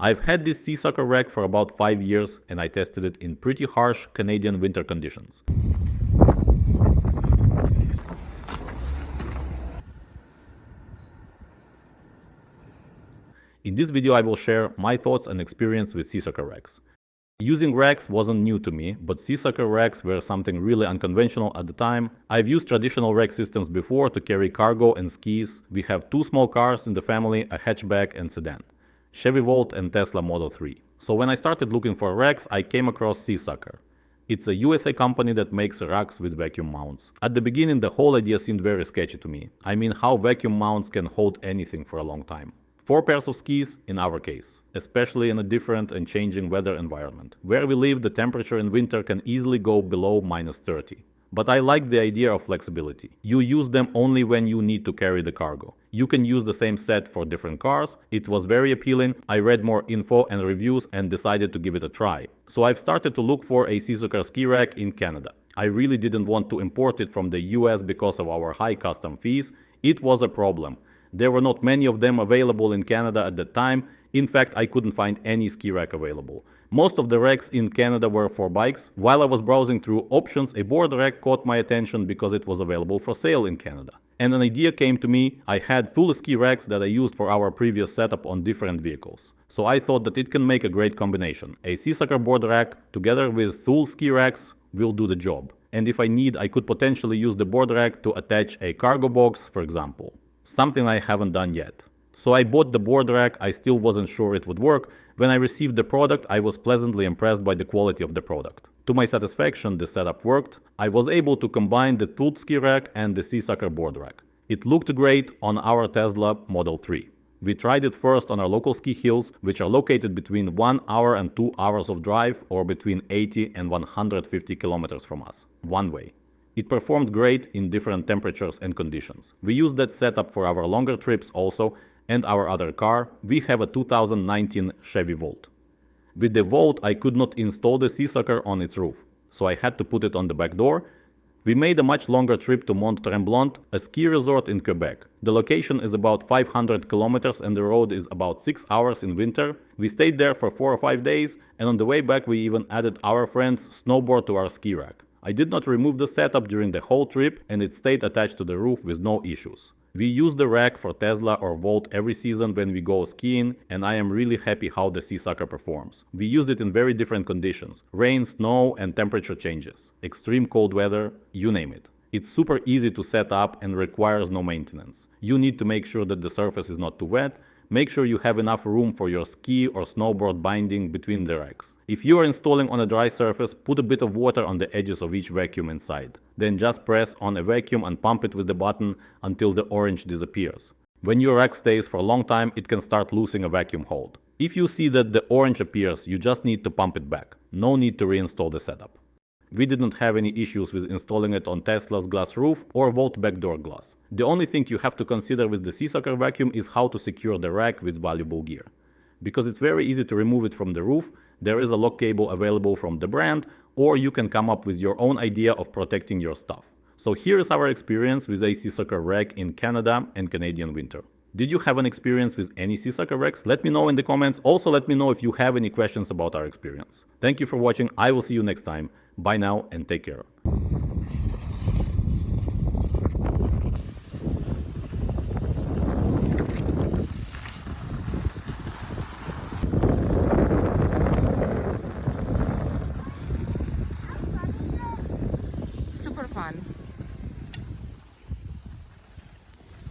I've had this SeaSucker rack for about 5 years and I tested it in pretty harsh Canadian winter conditions. In this video I will share my thoughts and experience with SeaSucker racks. Using racks wasn't new to me, but SeaSucker racks were something really unconventional at the time. I've used traditional rack systems before to carry cargo and skis. We have 2 small cars in the family, a hatchback and sedan, Chevy Volt and Tesla Model 3. So when I started looking for racks, I came across SeaSucker. It's a USA company that makes racks with vacuum mounts. At the beginning the whole idea seemed very sketchy to me. I mean, how vacuum mounts can hold anything for a long time. 4 pairs of skis in our case, especially in a different and changing weather environment. Where we live, the temperature in winter can easily go below -30. But I like the idea of flexibility. You use them only when you need to carry the cargo. You can use the same set for different cars. It was very appealing. I read more info and reviews and decided to give it a try. So I've started to look for a SeaSucker ski rack in Canada. I really didn't want to import it from the US because of our high custom fees. It was a problem. There were not many of them available in Canada at that time. In fact, I couldn't find any ski rack available. Most of the racks in Canada were for bikes. While I was browsing through options, a board rack caught my attention because it was available for sale in Canada. And an idea came to me. I had full ski racks that I used for our previous setup on different vehicles. So I thought that it can make a great combination. A SeaSucker board rack together with full ski racks will do the job. And if I need, I could potentially use the board rack to attach a cargo box, for example. Something I haven't done yet. So I bought the board rack. I still wasn't sure it would work. When I received the product, I was pleasantly impressed by the quality of the product. To my satisfaction, the setup worked. I was able to combine the tooled ski rack and the SeaSucker board rack. It looked great on our Tesla Model 3. We tried it first on our local ski hills, which are located between 1 hour and 2 hours of drive, or between 80 and 150 kilometers from us, one way. It performed great in different temperatures and conditions. We used that setup for our longer trips also, and our other car. We have a 2019 Chevy Volt. With the Volt I could not install the SeaSucker on its roof, so I had to put it on the back door. We made a much longer trip to Mont Tremblant, a ski resort in Quebec. The location is about 500 kilometers and the road is about 6 hours in winter. We stayed there for 4 or 5 days, and on the way back we even added our friend's snowboard to our ski rack. I did not remove the setup during the whole trip and it stayed attached to the roof with no issues. We use the rack for Tesla or Volt every season when we go skiing, and I am really happy how the SeaSucker performs. We used it in very different conditions: rain, snow and temperature changes, extreme cold weather, you name it. It's super easy to set up and requires no maintenance. You need to make sure that the surface is not too wet. Make sure you have enough room for your ski or snowboard binding between the racks. If you are installing on a dry surface, put a bit of water on the edges of each vacuum inside. Then just press on a vacuum and pump it with the button until the orange disappears. When your rack stays for a long time, it can start losing a vacuum hold. If you see that the orange appears, you just need to pump it back. No need to reinstall the setup. We didn't have any issues with installing it on Tesla's glass roof or Volt backdoor glass. The only thing you have to consider with the SeaSucker vacuum is how to secure the rack with valuable gear. Because it's very easy to remove it from the roof, there is a lock cable available from the brand, or you can come up with your own idea of protecting your stuff. So here is our experience with a SeaSucker rack in Canada and Canadian winter. Did you have an experience with any SeaSucker racks? Let me know in the comments. Also let me know if you have any questions about our experience. Thank you for watching. I will see you next time. Bye now and take care. Super fun.